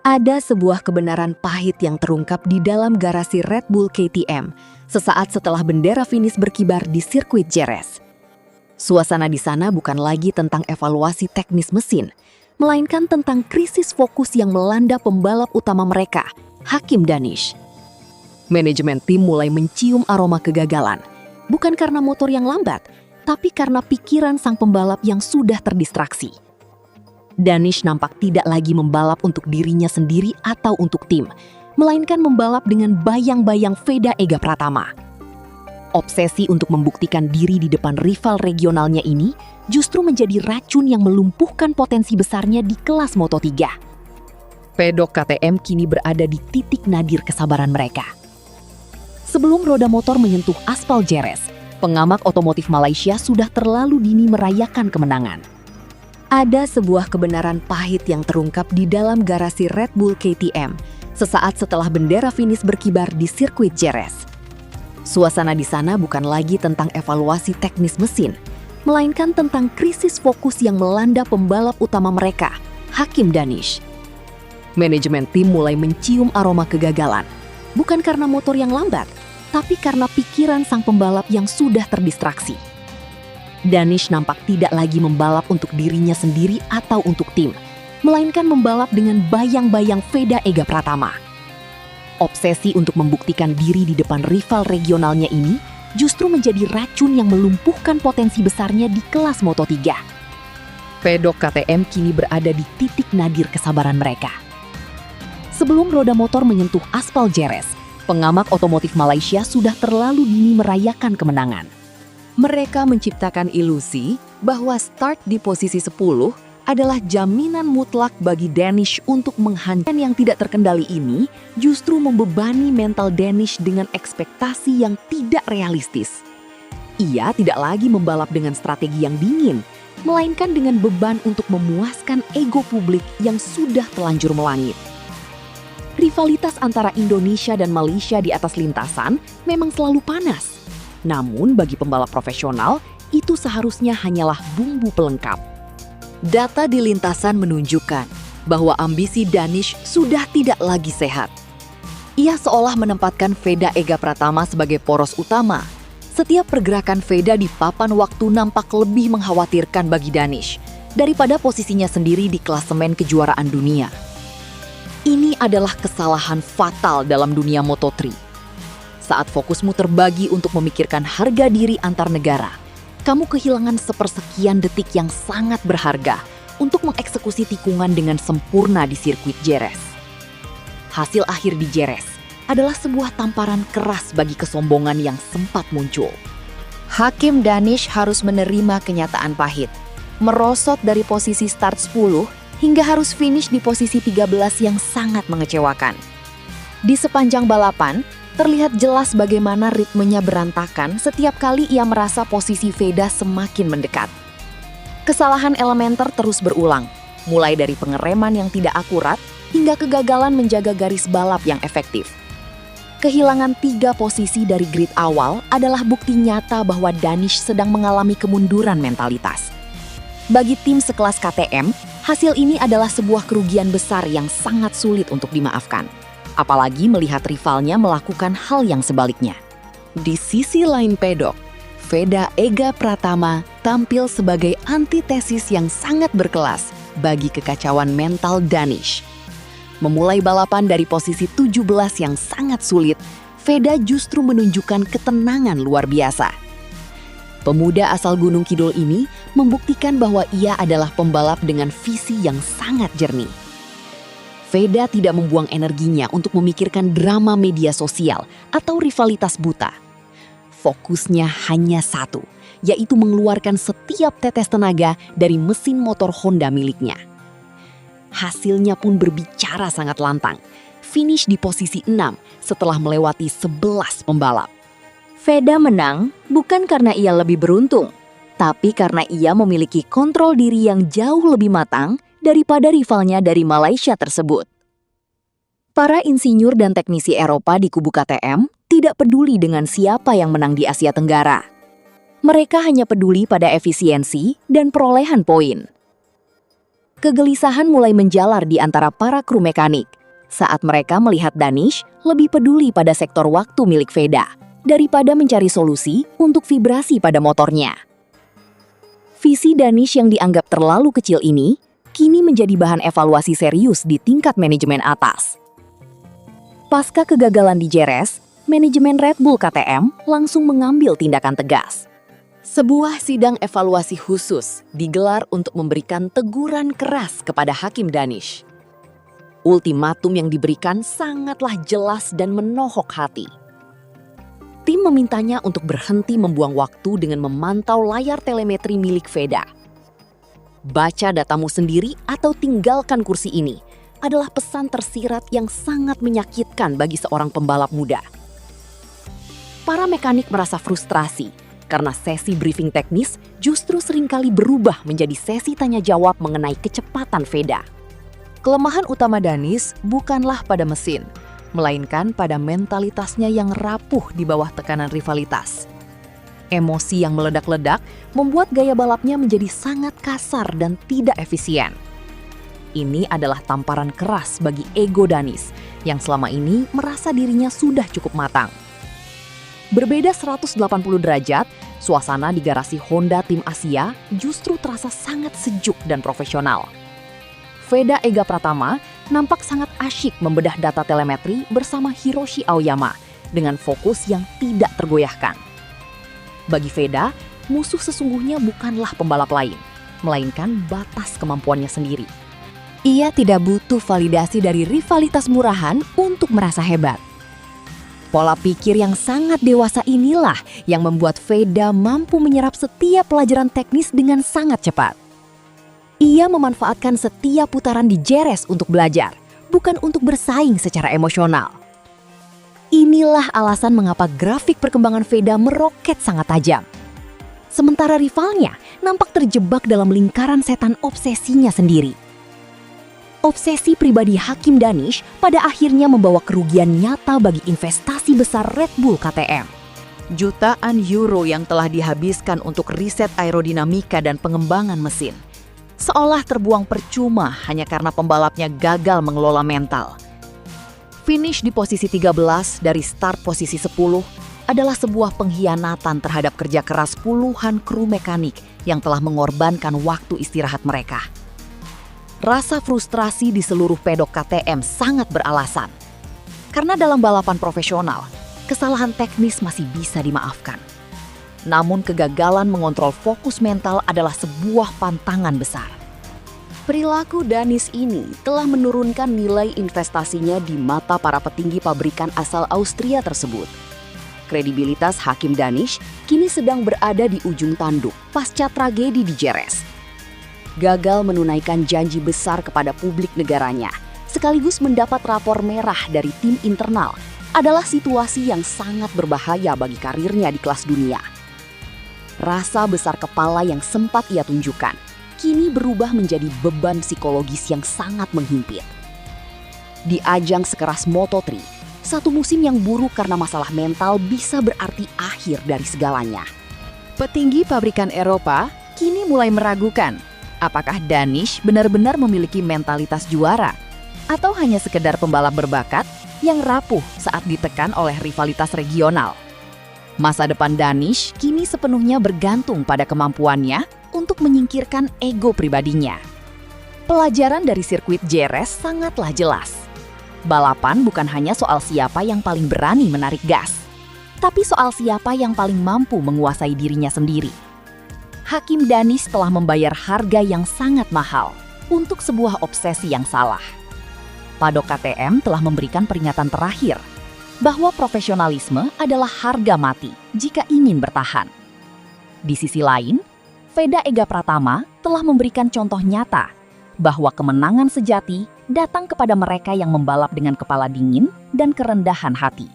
Ada sebuah kebenaran pahit yang terungkap di dalam garasi Red Bull KTM sesaat setelah bendera finish berkibar di sirkuit Jerez. Suasana di sana bukan lagi tentang evaluasi teknis mesin, melainkan tentang krisis fokus yang melanda pembalap utama mereka, Hakim Danish. Manajemen tim mulai mencium aroma kegagalan, bukan karena motor yang lambat, tapi karena pikiran sang pembalap yang sudah terdistraksi. Danish nampak tidak lagi membalap untuk dirinya sendiri atau untuk tim, melainkan membalap dengan bayang-bayang Veda Ega Pratama. Obsesi untuk membuktikan diri di depan rival regionalnya ini justru menjadi racun yang melumpuhkan potensi besarnya di kelas Moto3. Pedok KTM kini berada di titik nadir kesabaran mereka. Sebelum roda motor menyentuh aspal Jerez, pengamat otomotif Malaysia sudah terlalu dini merayakan kemenangan. Ada sebuah kebenaran pahit yang terungkap di dalam garasi Red Bull KTM sesaat setelah bendera finish berkibar di sirkuit Jerez. Suasana di sana bukan lagi tentang evaluasi teknis mesin, melainkan tentang krisis fokus yang melanda pembalap utama mereka, Hakim Danish. Manajemen tim mulai mencium aroma kegagalan, bukan karena motor yang lambat, tapi karena pikiran sang pembalap yang sudah terdistraksi. Danish nampak tidak lagi membalap untuk dirinya sendiri atau untuk tim, melainkan membalap dengan bayang-bayang Veda Ega Pratama. Obsesi untuk membuktikan diri di depan rival regionalnya ini justru menjadi racun yang melumpuhkan potensi besarnya di kelas Moto3. Pedok KTM kini berada di titik nadir kesabaran mereka. Sebelum roda motor menyentuh aspal Jerez, pengamat otomotif Malaysia sudah terlalu dini merayakan kemenangan. Mereka menciptakan ilusi bahwa start di posisi 10 adalah jaminan mutlak bagi Danish untuk menghancurkan yang tidak terkendali ini justru membebani mental Danish dengan ekspektasi yang tidak realistis. Ia tidak lagi membalap dengan strategi yang dingin, melainkan dengan beban untuk memuaskan ego publik yang sudah telanjur melangit. Rivalitas antara Indonesia dan Malaysia di atas lintasan memang selalu panas. Namun bagi pembalap profesional, itu seharusnya hanyalah bumbu pelengkap. Data di lintasan menunjukkan bahwa ambisi Danish sudah tidak lagi sehat. Ia seolah menempatkan Veda Ega Pratama sebagai poros utama. Setiap pergerakan Veda di papan waktu nampak lebih mengkhawatirkan bagi Danish daripada posisinya sendiri di klasemen kejuaraan dunia. Ini adalah kesalahan fatal dalam dunia Moto3. Saat fokusmu terbagi untuk memikirkan harga diri antar negara, kamu kehilangan sepersekian detik yang sangat berharga untuk mengeksekusi tikungan dengan sempurna di sirkuit Jerez. Hasil akhir di Jerez adalah sebuah tamparan keras bagi kesombongan yang sempat muncul. Hakim Danish harus menerima kenyataan pahit, merosot dari posisi start 10 hingga harus finish di posisi 13 yang sangat mengecewakan. Di sepanjang balapan, terlihat jelas bagaimana ritmenya berantakan setiap kali ia merasa posisi Veda semakin mendekat. Kesalahan elementer terus berulang, mulai dari pengereman yang tidak akurat hingga kegagalan menjaga garis balap yang efektif. Kehilangan 3 posisi dari grid awal adalah bukti nyata bahwa Danish sedang mengalami kemunduran mentalitas. Bagi tim sekelas KTM, hasil ini adalah sebuah kerugian besar yang sangat sulit untuk dimaafkan. Apalagi melihat rivalnya melakukan hal yang sebaliknya. Di sisi lain pedok, Veda Ega Pratama tampil sebagai antitesis yang sangat berkelas bagi kekacauan mental Danish. Memulai balapan dari posisi 17 yang sangat sulit, Veda justru menunjukkan ketenangan luar biasa. Pemuda asal Gunung Kidul ini membuktikan bahwa ia adalah pembalap dengan visi yang sangat jernih. Veda tidak membuang energinya untuk memikirkan drama media sosial atau rivalitas buta. Fokusnya hanya satu, yaitu mengeluarkan setiap tetes tenaga dari mesin motor Honda miliknya. Hasilnya pun berbicara sangat lantang. Finish di posisi 6 setelah melewati 11 pembalap. Veda menang bukan karena ia lebih beruntung, tapi karena ia memiliki kontrol diri yang jauh lebih matang daripada rivalnya dari Malaysia tersebut. Para insinyur dan teknisi Eropa di kubu KTM tidak peduli dengan siapa yang menang di Asia Tenggara. Mereka hanya peduli pada efisiensi dan perolehan poin. Kegelisahan mulai menjalar di antara para kru mekanik, saat mereka melihat Danish lebih peduli pada sektor waktu milik Veda daripada mencari solusi untuk vibrasi pada motornya. Visi Danish yang dianggap terlalu kecil ini kini menjadi bahan evaluasi serius di tingkat manajemen atas. Pasca kegagalan di Jerez, manajemen Red Bull KTM langsung mengambil tindakan tegas. Sebuah sidang evaluasi khusus digelar untuk memberikan teguran keras kepada Hakim Danish. Ultimatum yang diberikan sangatlah jelas dan menohok hati. Tim memintanya untuk berhenti membuang waktu dengan memantau layar telemetri milik Veda. Baca datamu sendiri atau tinggalkan kursi ini adalah pesan tersirat yang sangat menyakitkan bagi seorang pembalap muda. Para mekanik merasa frustrasi karena sesi briefing teknis justru seringkali berubah menjadi sesi tanya jawab mengenai kecepatan Veda. Kelemahan utama Danish bukanlah pada mesin, melainkan pada mentalitasnya yang rapuh di bawah tekanan rivalitas. Emosi yang meledak-ledak membuat gaya balapnya menjadi sangat kasar dan tidak efisien. Ini adalah tamparan keras bagi ego Danish yang selama ini merasa dirinya sudah cukup matang. Berbeda 180 derajat, suasana di garasi Honda Tim Asia justru terasa sangat sejuk dan profesional. Veda Ega Pratama nampak sangat asyik membedah data telemetri bersama Hiroshi Aoyama dengan fokus yang tidak tergoyahkan. Bagi Veda, musuh sesungguhnya bukanlah pembalap lain, melainkan batas kemampuannya sendiri. Ia tidak butuh validasi dari rivalitas murahan untuk merasa hebat. Pola pikir yang sangat dewasa inilah yang membuat Veda mampu menyerap setiap pelajaran teknis dengan sangat cepat. Ia memanfaatkan setiap putaran di Jerez untuk belajar, bukan untuk bersaing secara emosional. Inilah alasan mengapa grafik perkembangan Veda meroket sangat tajam. Sementara rivalnya nampak terjebak dalam lingkaran setan obsesinya sendiri. Obsesi pribadi Hakim Danish pada akhirnya membawa kerugian nyata bagi investasi besar Red Bull KTM. Jutaan euro yang telah dihabiskan untuk riset aerodinamika dan pengembangan mesin seolah terbuang percuma hanya karena pembalapnya gagal mengelola mental. Finish di posisi 13 dari start posisi 10 adalah sebuah pengkhianatan terhadap kerja keras puluhan kru mekanik yang telah mengorbankan waktu istirahat mereka. Rasa frustrasi di seluruh pedok KTM sangat beralasan. Karena dalam balapan profesional, kesalahan teknis masih bisa dimaafkan. Namun kegagalan mengontrol fokus mental adalah sebuah pantangan besar. Perilaku Danish ini telah menurunkan nilai investasinya di mata para petinggi pabrikan asal Austria tersebut. Kredibilitas Hakim Danish kini sedang berada di ujung tanduk pasca tragedi di Jerez. Gagal menunaikan janji besar kepada publik negaranya, sekaligus mendapat rapor merah dari tim internal, adalah situasi yang sangat berbahaya bagi karirnya di kelas dunia. Rasa besar kepala yang sempat ia tunjukkan, kini berubah menjadi beban psikologis yang sangat menghimpit. Di ajang sekeras Moto3, satu musim yang buruk karena masalah mental bisa berarti akhir dari segalanya. Petinggi pabrikan Eropa kini mulai meragukan apakah Danish benar-benar memiliki mentalitas juara atau hanya sekedar pembalap berbakat yang rapuh saat ditekan oleh rivalitas regional. Masa depan Danish kini sepenuhnya bergantung pada kemampuannya untuk menyingkirkan ego pribadinya. Pelajaran dari sirkuit Jerez sangatlah jelas. Balapan bukan hanya soal siapa yang paling berani menarik gas, tapi soal siapa yang paling mampu menguasai dirinya sendiri. Hakim Danish telah membayar harga yang sangat mahal untuk sebuah obsesi yang salah. Padok KTM telah memberikan peringatan terakhir bahwa profesionalisme adalah harga mati jika ingin bertahan. Di sisi lain, Veda Ega Pratama telah memberikan contoh nyata bahwa kemenangan sejati datang kepada mereka yang membalap dengan kepala dingin dan kerendahan hati.